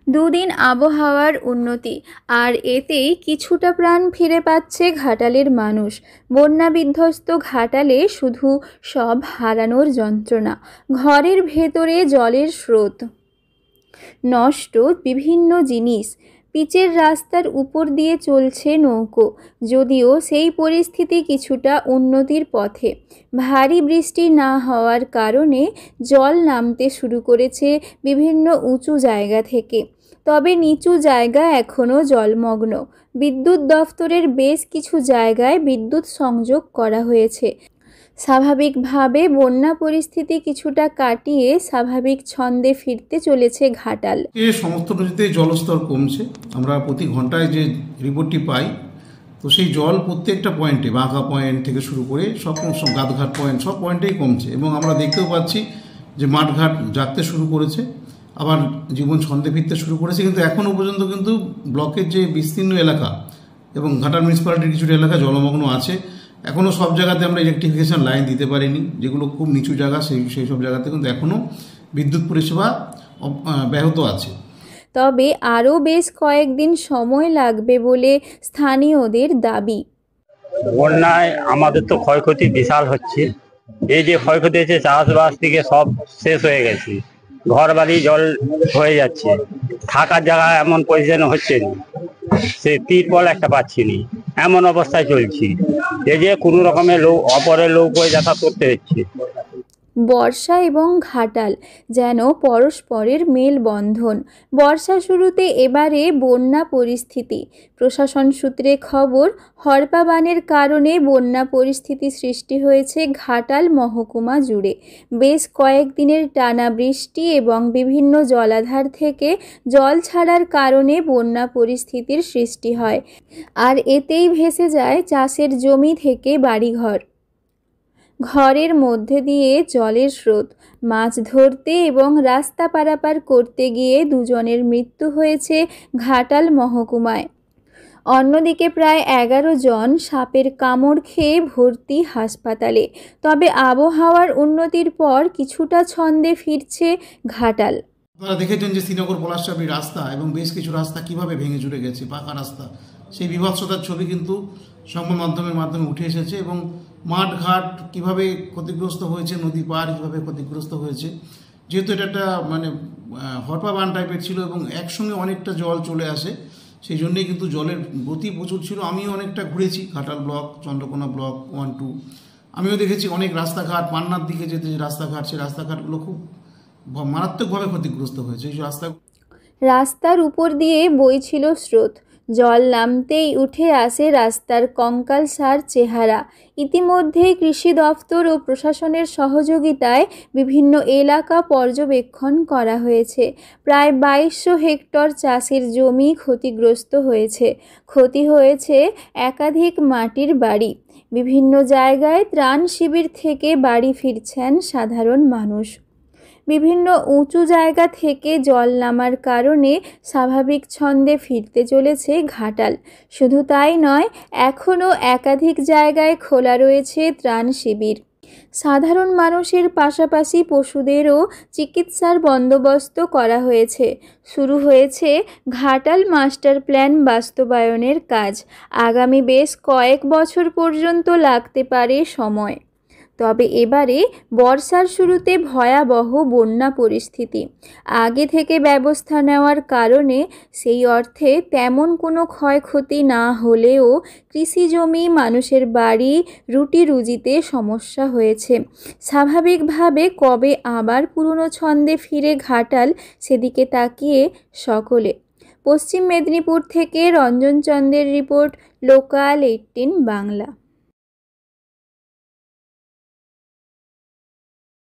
দুদিন আবহাওয়ার উন্নতি, আর এতেই কিছুটা প্রাণ ফিরে পাচ্ছে ঘাটালের মানুষ। বন্যা বিধ্বস্ত ঘাটালে শুধু সব হারানোর যন্ত্রণা, ঘরের ভেতরে জলের স্রোত, নষ্ট বিভিন্ন জিনিস। পিচের রাস্তার উপর দিয়ে চলছে নৌকো, যদিও সেই পরিস্থিতি কিছুটা উন্নতির পথে। ভারী বৃষ্টি না হওয়ার কারণে জল নামতে শুরু করেছে বিভিন্ন উঁচু জায়গা থেকে, তবে নিচু জায়গা এখনও জলমগ্ন। বিদ্যুৎ দফতরের বেশ কিছু জায়গায় বিদ্যুৎ সংযোগ করা হয়েছে। স্বাভাবিকভাবে বন্যা পরিস্থিতি কিছুটা কাটিয়ে স্বাভাবিক ছন্দে ফিরতে চলেছে ঘাটাল। সমস্ত নদীতে জলস্তর কমছে। আমরা প্রতি ঘন্টায় যে রিপোর্টটি পাই, তো সেই জল প্রত্যেকটা পয়েন্টে, বাঁকা পয়েন্ট থেকে শুরু করে সব গাদঘাট পয়েন্ট, সব পয়েন্টেই কমছে। এবং আমরা দেখতেও পাচ্ছি যে মাঠঘাট জাগতে শুরু করেছে, আবার জীবন ছন্দে ফিরতে শুরু করেছে। কিন্তু এখনও পর্যন্ত কিন্তু ব্লকের যে বিস্তীর্ণ এলাকা এবং ঘাটাল মিউনিসিপ্যালিটির কিছুটা এলাকা জলমগ্ন আছে। এখনও সব জায়গাতে আমরা ইলেকট্রিফিকেশন লাইন দিতে পারিনি, যেগুলো খুব নিচু জায়গা, সেই সব জায়গাতে কিন্তু এখনও বিদ্যুৎ পরিষেবা ব্যাহত আছে। তবে আরও বেশ কয়েকদিন সময় লাগবে বলে স্থানীয়দের দাবি। বন্যায় আমাদের তো ক্ষয়ক্ষতি বিশাল হচ্ছে। এই যে ক্ষয়ক্ষতি হচ্ছে, চাষবাস থেকে সব শেষ হয়ে গেছে, ঘর বাড়ি জল হয়ে যাচ্ছে, থাকার জায়গা এমন পজিশন হচ্ছে না, সে তিরপল একটা পাচ্ছি নি, এমন অবস্থায় চলছি। এই যে কোনো রকমের অপরের নৌকোয় যাতায়াত করতে হচ্ছে। বর্ষা এবং ঘাটাল যেন পরস্পরের মেলবন্ধন। বর্ষা শুরুতে এবারে বন্যা পরিস্থিতি। প্রশাসন সূত্রে খবর, হরপা বানের কারণে বন্যা পরিস্থিতি সৃষ্টি হয়েছে ঘাটাল মহকুমা জুড়ে। বেশ কয়েকদিনের টানা বৃষ্টি এবং বিভিন্ন জলাধার থেকে জল ছাড়ার কারণে বন্যা পরিস্থিতির সৃষ্টি হয়, আর এতেই ভেসে যায় চাষের জমি থেকে বাড়িঘর। ঘরের মধ্যে দিয়ে জলের স্রোত। মাছ ধরতে এবং রাস্তা পারাপার করতে গিয়ে দুজনের মৃত্যু হয়েছে ঘাটাল মহকুমায়। অন্যদিকে প্রায় 11 জন সাপের কামড় খেয়ে ভর্তি হাসপাতালে। তবে আবহাওয়ার উন্নতির পর কিছুটা ছন্দে ফিরছে ঘাটাল। আপনারা দেখেছেন যে শ্রীনগর পলাশচাবড়ি রাস্তা এবং বেশ কিছু রাস্তা কিভাবে ভেঙে চুরে গেছে, পাকা রাস্তা। সেই বিভৎসতার ছবি কিন্তু সংবাদ মাধ্যমে উঠে এসেছে, এবং মাঠঘাট কিভাবে ক্ষতিগ্রস্ত হয়েছে, নদী পার কীভাবে ক্ষতিগ্রস্ত হয়েছে। যেহেতু এটা একটা হরপা বান টাইপের ছিল এবং একসঙ্গে অনেকটা জল চলে আসে, সেই জন্যেই কিন্তু জলের গতি প্রচুর ছিল। আমিও অনেকটা ঘুরেছি ঘাটাল ব্লক, চন্দ্রকোনা ব্লক 1, 2। আমিও দেখেছি অনেক রাস্তাঘাট, পান্নার দিকে যেতে যে রাস্তাঘাট, সেই রাস্তাঘাটগুলো খুব মারাত্মকভাবে ক্ষতিগ্রস্ত হয়েছে। এই রাস্তার উপর দিয়ে বইছিল স্রোত, জল নামতেই উঠে আসে রাস্তার কঙ্কালসার চেহারা। ইতিমধ্যেই কৃষি দফতর ও প্রশাসনের সহযোগিতায় বিভিন্ন এলাকা পর্যবেক্ষণ করা হয়েছে। প্রায় 2200 হেক্টর চাষের জমি ক্ষতিগ্রস্ত হয়েছে। ক্ষতি হয়েছে একাধিক মাটির বাড়ি। বিভিন্ন জায়গায় ত্রাণ শিবির থেকে বাড়ি ফিরছেন সাধারণ মানুষ। বিভিন্ন উঁচু জায়গা থেকে জল নামার কারণে স্বাভাবিক ছন্দে ফিরতে চলেছে ঘাটাল। শুধু তাই নয়, এখনও একাধিক জায়গায় খোলা রয়েছে ত্রাণ শিবির। সাধারণ মানুষের পাশাপাশি পশুদেরও চিকিৎসার বন্দোবস্ত করা হয়েছে। শুরু হয়েছে ঘাটাল মাস্টার প্ল্যান বাস্তবায়নের কাজ। আগামী বেশ কয়েক বছর পর্যন্ত লাগতে পারে সময়। তবে এবারে বর্ষার শুরুতে ভয়াবহ বন্যা পরিস্থিতি। আগে থেকে ব্যবস্থা নেওয়ার কারণে সেই অর্থে তেমন কোনো ক্ষয়ক্ষতি না হলেও কৃষি জমি, মানুষের বাড়ি, রুটি রুজিতে সমস্যা হয়েছে। স্বাভাবিকভাবে কবে আবার পুরনো ছন্দে ফিরে ঘাটাল, সেদিকে তাকিয়ে সকলে। পশ্চিম মেদিনীপুর থেকে রঞ্জন চন্দ্রের রিপোর্ট, লোকাল 18 বাংলা।